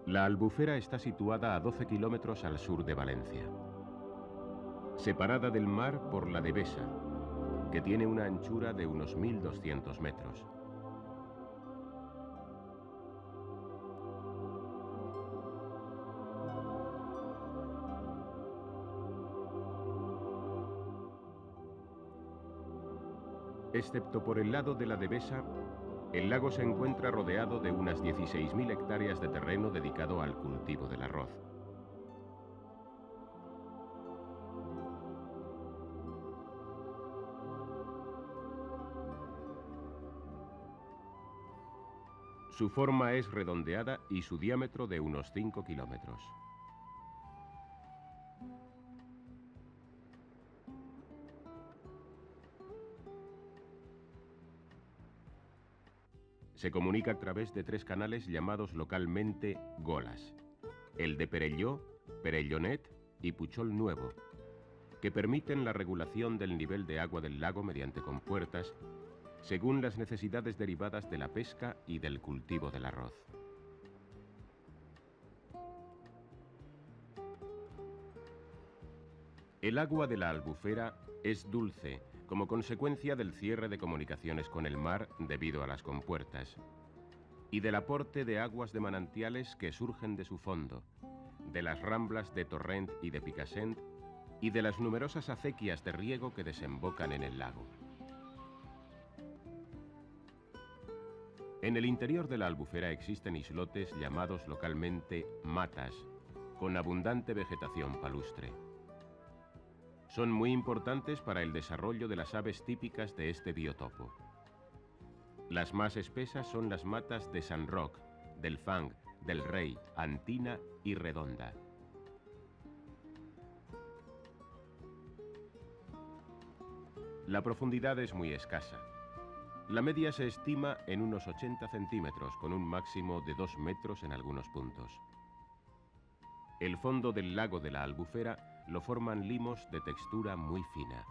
La Albufera está situada a 12 kilómetros al sur de Valencia, separada del mar por la Devesa, que tiene una anchura de unos 1.200 metros. Excepto por el lado de la Devesa, el lago se encuentra rodeado de unas 16.000 hectáreas de terreno dedicado al cultivo del arroz. Su forma es redondeada y su diámetro de unos 5 kilómetros. Se comunica a través de 3 canales llamados localmente golas: el de Perelló, Perellonet y Puchol Nuevo, que permiten la regulación del nivel de agua del lago mediante compuertas, según las necesidades derivadas de la pesca y del cultivo del arroz. El agua de la Albufera es dulce como consecuencia del cierre de comunicaciones con el mar debido a las compuertas y del aporte de aguas de manantiales que surgen de su fondo, de las ramblas de Torrent y de Picassent y de las numerosas acequias de riego que desembocan en el lago. En el interior de la Albufera existen islotes llamados localmente matas, con abundante vegetación palustre. Son muy importantes para el desarrollo de las aves típicas de este biotopo. Las más espesas son las matas de San Roc, del Fang, del Rey, Antina y Redonda. La profundidad es muy escasa. La media se estima en unos 80 centímetros, con un máximo de 2 metros en algunos puntos. El fondo del lago de la Albufera lo forman limos de textura muy fina.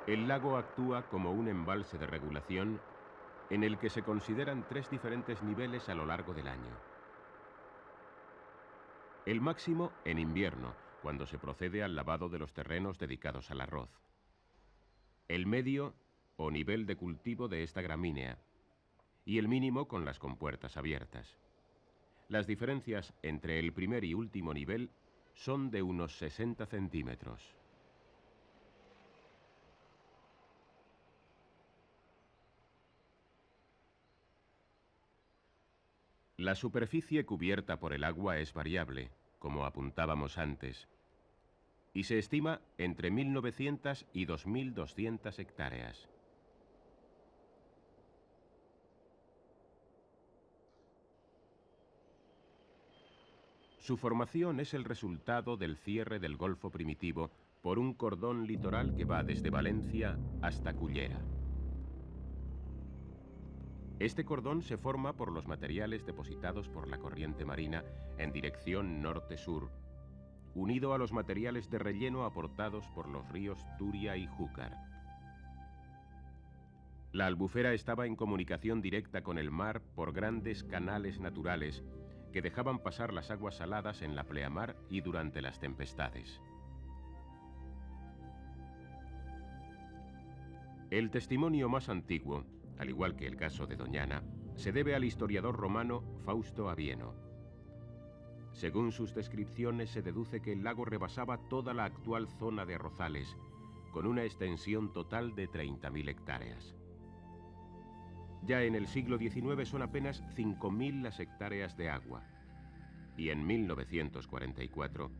El lago actúa como un embalse de regulación en el que se consideran 3 diferentes niveles a lo largo del año. El máximo en invierno, cuando se procede al lavado de los terrenos dedicados al arroz. El medio o nivel de cultivo de esta gramínea. Y el mínimo con las compuertas abiertas. Las diferencias entre el primer y último nivel son de unos 60 centímetros. La superficie cubierta por el agua es variable, como apuntábamos antes, y se estima entre 1.900 y 2.200 hectáreas. Su formación es el resultado del cierre del Golfo Primitivo por un cordón litoral que va desde Valencia hasta Cullera. Este cordón se forma por los materiales depositados por la corriente marina en dirección norte-sur, unido a los materiales de relleno aportados por los ríos Turia y Júcar. La Albufera estaba en comunicación directa con el mar por grandes canales naturales que dejaban pasar las aguas saladas en la pleamar y durante las tempestades. El testimonio más antiguo, al igual que el caso de Doñana, se debe al historiador romano Fausto Avieno. Según sus descripciones, se deduce que el lago rebasaba toda la actual zona de arrozales, con una extensión total de 30.000 hectáreas. Ya en el siglo XIX son apenas 5.000 las hectáreas de agua, y en 1944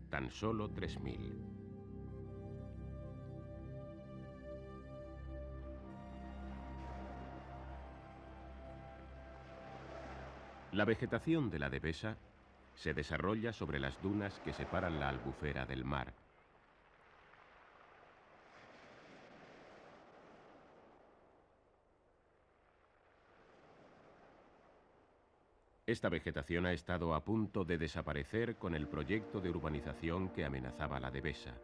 tan solo 3.000. La vegetación de la Devesa se desarrolla sobre las dunas que separan la Albufera del mar. Esta vegetación ha estado a punto de desaparecer con el proyecto de urbanización que amenazaba la Devesa.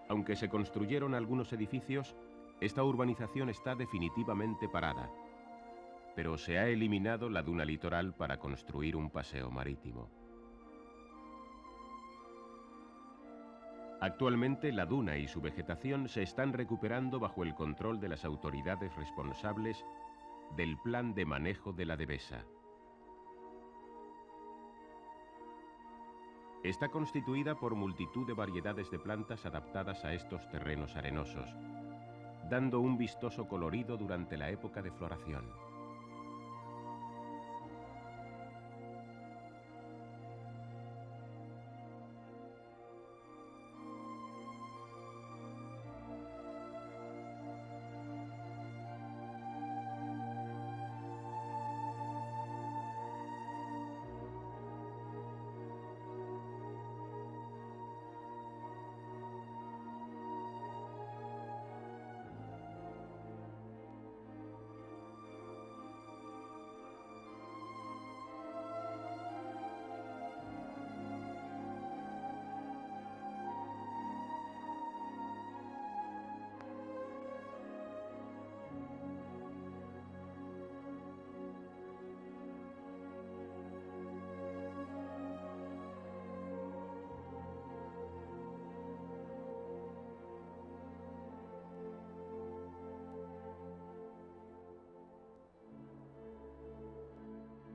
Aunque se construyeron algunos edificios, esta urbanización está definitivamente parada, pero se ha eliminado la duna litoral para construir un paseo marítimo. Actualmente la duna y su vegetación se están recuperando bajo el control de las autoridades responsables del Plan de Manejo de la Devesa. Está constituida por multitud de variedades de plantas adaptadas a estos terrenos arenosos, dando un vistoso colorido durante la época de floración.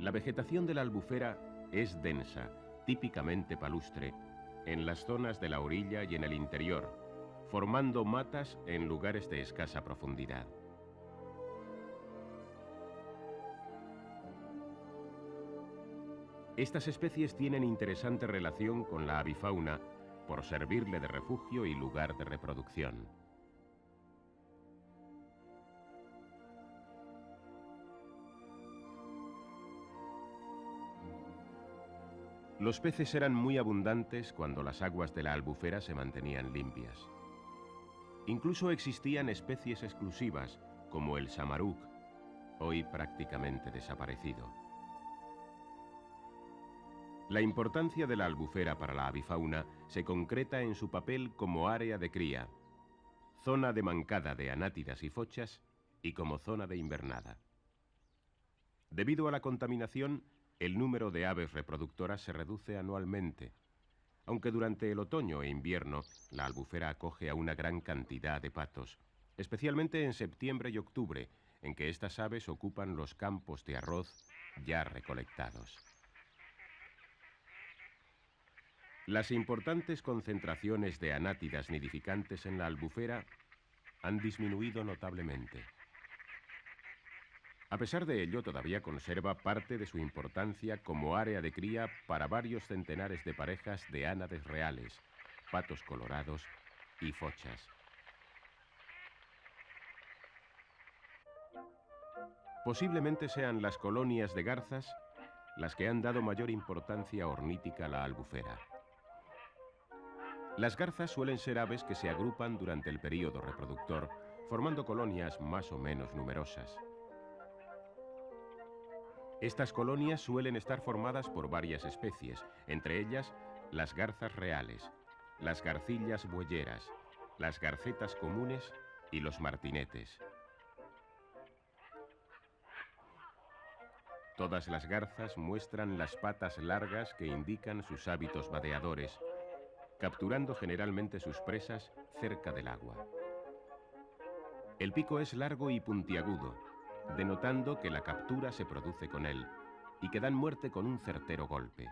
La vegetación de la Albufera es densa, típicamente palustre, en las zonas de la orilla y en el interior, formando matas en lugares de escasa profundidad. Estas especies tienen interesante relación con la avifauna por servirle de refugio y lugar de reproducción. Los peces eran muy abundantes cuando las aguas de la Albufera se mantenían limpias. Incluso existían especies exclusivas, como el samaruc, hoy prácticamente desaparecido. La importancia de la Albufera para la avifauna se concreta en su papel como área de cría, zona de mancada de anátidas y fochas y como zona de invernada. Debido a la contaminación, el número de aves reproductoras se reduce anualmente, aunque durante el otoño e invierno la Albufera acoge a una gran cantidad de patos, especialmente en septiembre y octubre, en que estas aves ocupan los campos de arroz ya recolectados. Las importantes concentraciones de anátidas nidificantes en la Albufera han disminuido notablemente. A pesar de ello, todavía conserva parte de su importancia como área de cría para varios centenares de parejas de ánades reales, patos colorados y fochas. Posiblemente sean las colonias de garzas las que han dado mayor importancia ornítica a la Albufera. Las garzas suelen ser aves que se agrupan durante el período reproductor, formando colonias más o menos numerosas. Estas colonias suelen estar formadas por varias especies, entre ellas las garzas reales, las garcillas bueyeras, las garcetas comunes y los martinetes. Todas las garzas muestran las patas largas que indican sus hábitos vadeadores, capturando generalmente sus presas cerca del agua. El pico es largo y puntiagudo, denotando que la captura se produce con él y que dan muerte con un certero golpe.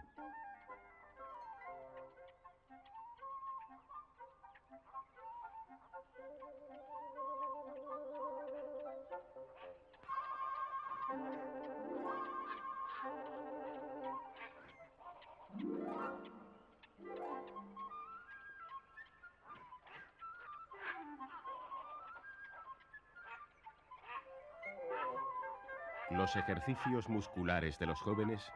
Los ejercicios musculares de los jóvenes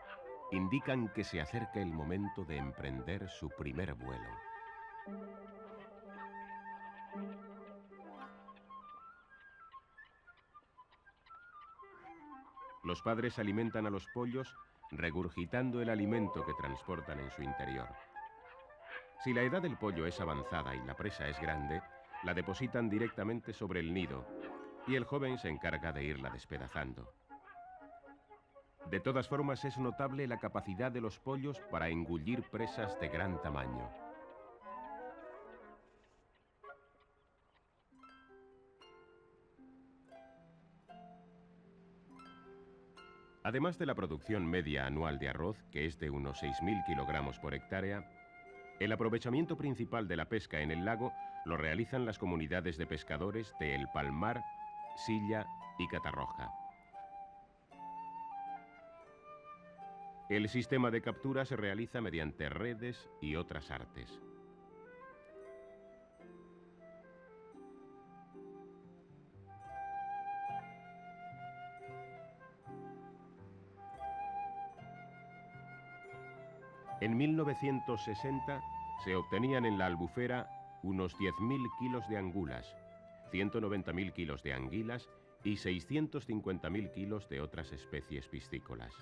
indican que se acerca el momento de emprender su primer vuelo. Los padres alimentan a los pollos regurgitando el alimento que transportan en su interior. Si la edad del pollo es avanzada y la presa es grande, la depositan directamente sobre el nido y el joven se encarga de irla despedazando. De todas formas, es notable la capacidad de los pollos para engullir presas de gran tamaño. Además de la producción media anual de arroz, que es de unos 6.000 kilogramos por hectárea, el aprovechamiento principal de la pesca en el lago lo realizan las comunidades de pescadores de El Palmar, Silla y Catarroja. El sistema de captura se realiza mediante redes y otras artes. En 1960 se obtenían en la Albufera unos 10.000 kilos de angulas, 190.000 kilos de anguilas y 650.000 kilos de otras especies piscícolas.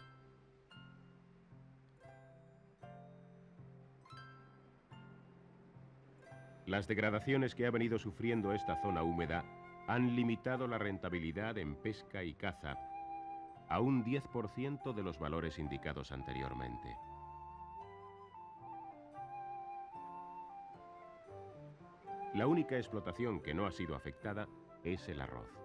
Las degradaciones que ha venido sufriendo esta zona húmeda han limitado la rentabilidad en pesca y caza a un 10% de los valores indicados anteriormente. La única explotación que no ha sido afectada es el arroz.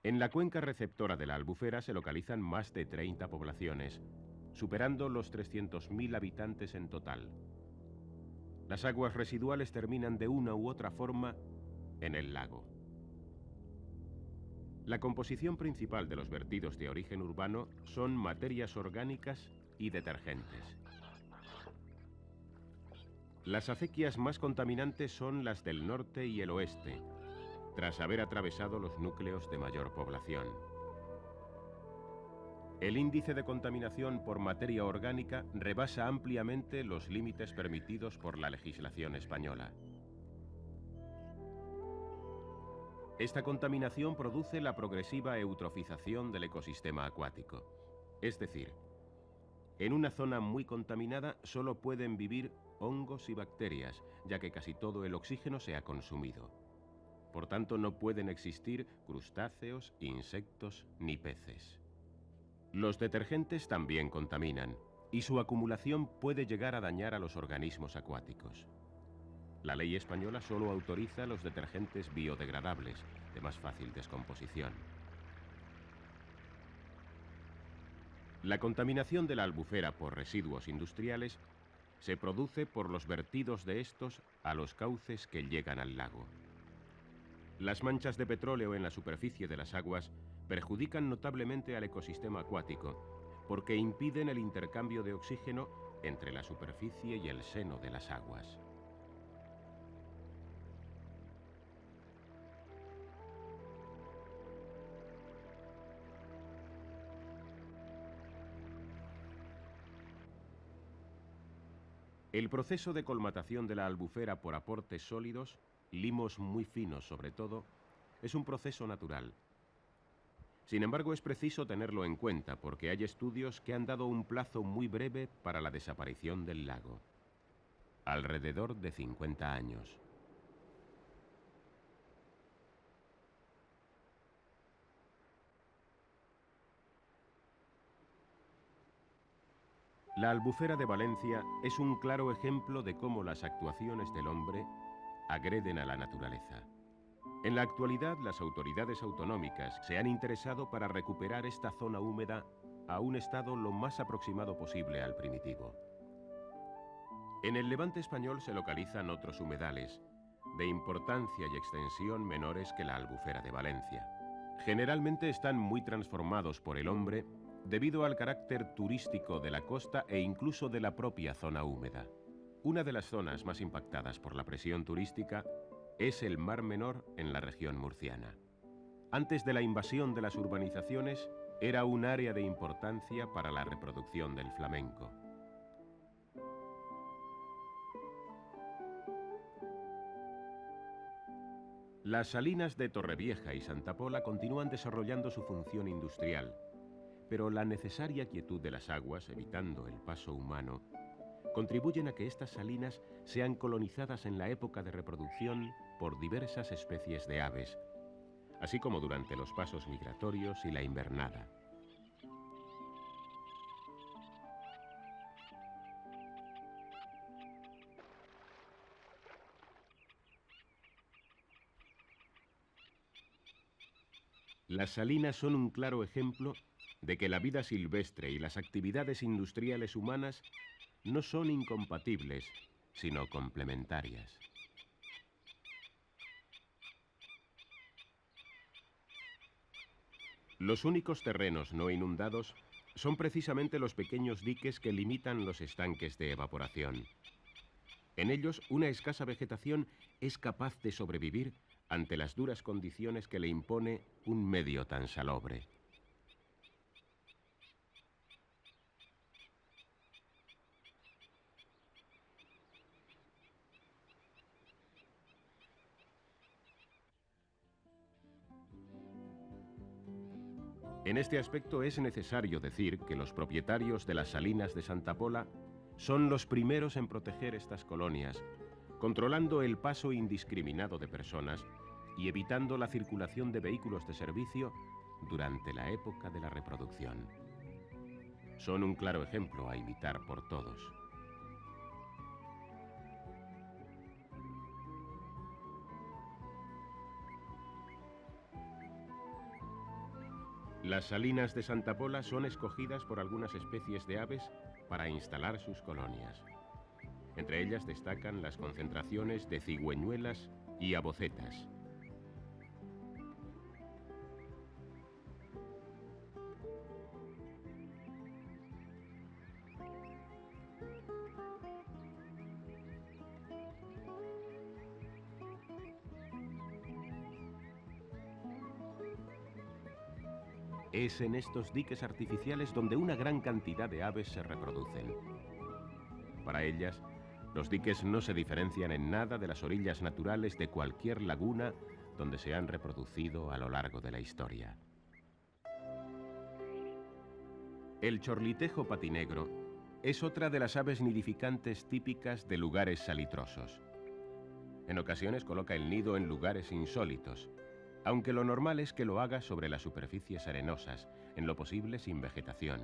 En la cuenca receptora de la Albufera se localizan más de 30 poblaciones, superando los 300.000 habitantes en total. Las aguas residuales terminan de una u otra forma en el lago. La composición principal de los vertidos de origen urbano son materias orgánicas y detergentes. Las acequias más contaminantes son las del norte y el oeste, tras haber atravesado los núcleos de mayor población. El índice de contaminación por materia orgánica rebasa ampliamente los límites permitidos por la legislación española. Esta contaminación produce la progresiva eutrofización del ecosistema acuático. Es decir, en una zona muy contaminada solo pueden vivir hongos y bacterias, ya que casi todo el oxígeno se ha consumido. Por tanto, no pueden existir crustáceos, insectos ni peces. Los detergentes también contaminan, y su acumulación puede llegar a dañar a los organismos acuáticos. La ley española solo autoriza los detergentes biodegradables, de más fácil descomposición. La contaminación de la Albufera por residuos industriales se produce por los vertidos de estos a los cauces que llegan al lago. Las manchas de petróleo en la superficie de las aguas perjudican notablemente al ecosistema acuático porque impiden el intercambio de oxígeno entre la superficie y el seno de las aguas. El proceso de colmatación de la Albufera por aportes sólidos, limos muy finos sobre todo, es un proceso natural. Sin embargo, es preciso tenerlo en cuenta porque hay estudios que han dado un plazo muy breve para la desaparición del lago. Alrededor de 50 años. La Albufera de Valencia es un claro ejemplo de cómo las actuaciones del hombre agreden a la naturaleza. En la actualidad, las autoridades autonómicas se han interesado para recuperar esta zona húmeda a un estado lo más aproximado posible al primitivo. En el Levante español se localizan otros humedales, de importancia y extensión menores que la Albufera de Valencia. Generalmente están muy transformados por el hombre debido al carácter turístico de la costa e incluso de la propia zona húmeda. Una de las zonas más impactadas por la presión turística es el Mar Menor en la región murciana. Antes de la invasión de las urbanizaciones, era un área de importancia para la reproducción del flamenco. Las salinas de Torrevieja y Santa Pola continúan desarrollando su función industrial, pero la necesaria quietud de las aguas, evitando el paso humano, contribuyen a que estas salinas sean colonizadas en la época de reproducción por diversas especies de aves, así como durante los pasos migratorios y la invernada. Las salinas son un claro ejemplo de que la vida silvestre y las actividades industriales humanas no son incompatibles, sino complementarias. Los únicos terrenos no inundados son precisamente los pequeños diques que limitan los estanques de evaporación. En ellos, una escasa vegetación es capaz de sobrevivir ante las duras condiciones que le impone un medio tan salobre. En este aspecto es necesario decir que los propietarios de las salinas de Santa Pola son los primeros en proteger estas colonias, controlando el paso indiscriminado de personas y evitando la circulación de vehículos de servicio durante la época de la reproducción. Son un claro ejemplo a imitar por todos. Las salinas de Santa Pola son escogidas por algunas especies de aves para instalar sus colonias. Entre ellas destacan las concentraciones de cigüeñuelas y abocetas. Es en estos diques artificiales donde una gran cantidad de aves se reproducen. Para ellas, los diques no se diferencian en nada de las orillas naturales de cualquier laguna donde se han reproducido a lo largo de la historia. El chorlitejo patinegro es otra de las aves nidificantes típicas de lugares salitrosos. En ocasiones coloca el nido en lugares insólitos, aunque lo normal es que lo haga sobre las superficies arenosas, en lo posible sin vegetación.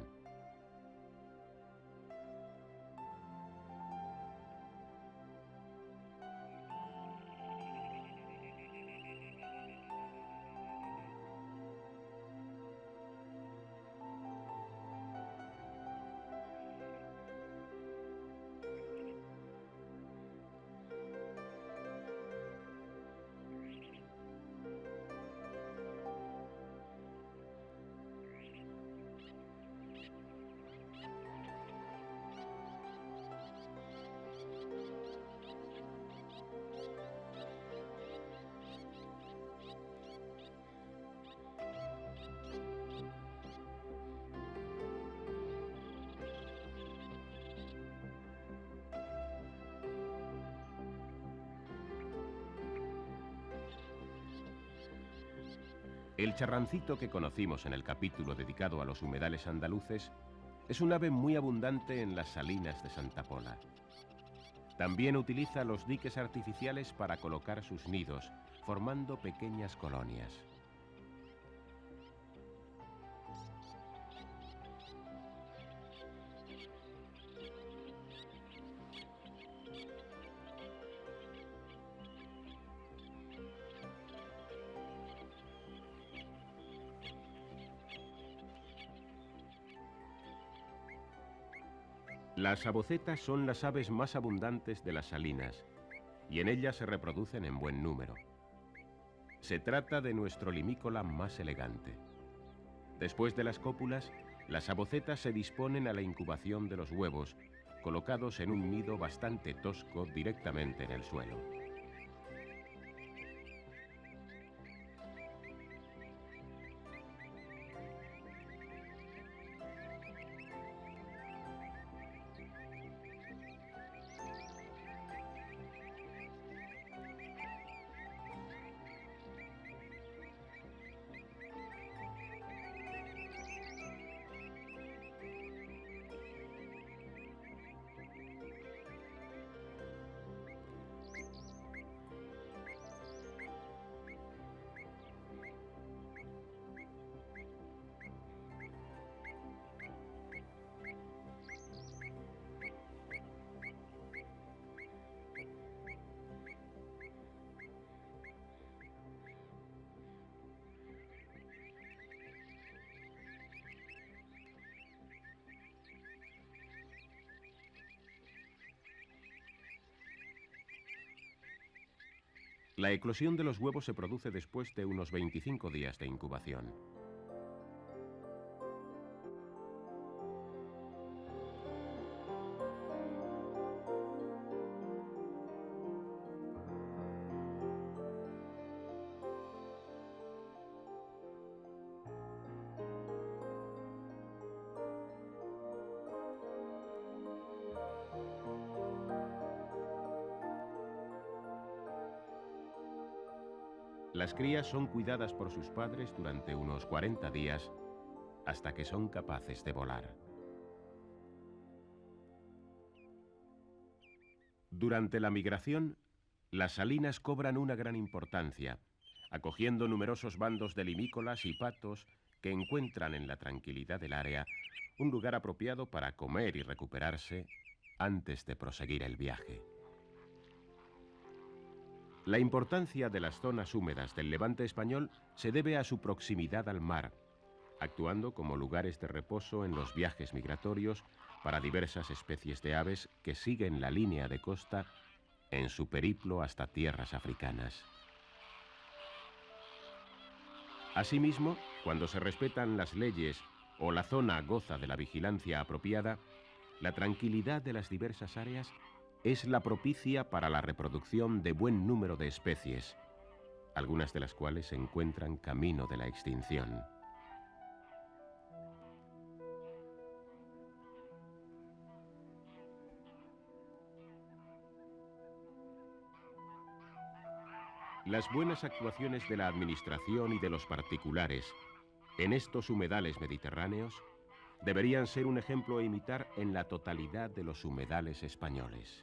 El charrancito que conocimos en el capítulo dedicado a los humedales andaluces es un ave muy abundante en las salinas de Santa Pola. También utiliza los diques artificiales para colocar sus nidos, formando pequeñas colonias. Las abocetas son las aves más abundantes de las salinas y en ellas se reproducen en buen número. Se trata de nuestro limícola más elegante. Después de las cópulas, las abocetas se disponen a la incubación de los huevos, colocados en un nido bastante tosco directamente en el suelo. La eclosión de los huevos se produce después de unos 25 días de incubación. Las crías son cuidadas por sus padres durante unos 40 días hasta que son capaces de volar. Durante la migración, las salinas cobran una gran importancia, acogiendo numerosos bandos de limícolas y patos que encuentran en la tranquilidad del área un lugar apropiado para comer y recuperarse antes de proseguir el viaje. La importancia de las zonas húmedas del Levante español se debe a su proximidad al mar, actuando como lugares de reposo en los viajes migratorios para diversas especies de aves que siguen la línea de costa en su periplo hasta tierras africanas. Asimismo, cuando se respetan las leyes o la zona goza de la vigilancia apropiada, la tranquilidad de las diversas áreas es la propicia para la reproducción de buen número de especies, algunas de las cuales se encuentran camino de la extinción. Las buenas actuaciones de la administración y de los particulares en estos humedales mediterráneos deberían ser un ejemplo a imitar en la totalidad de los humedales españoles.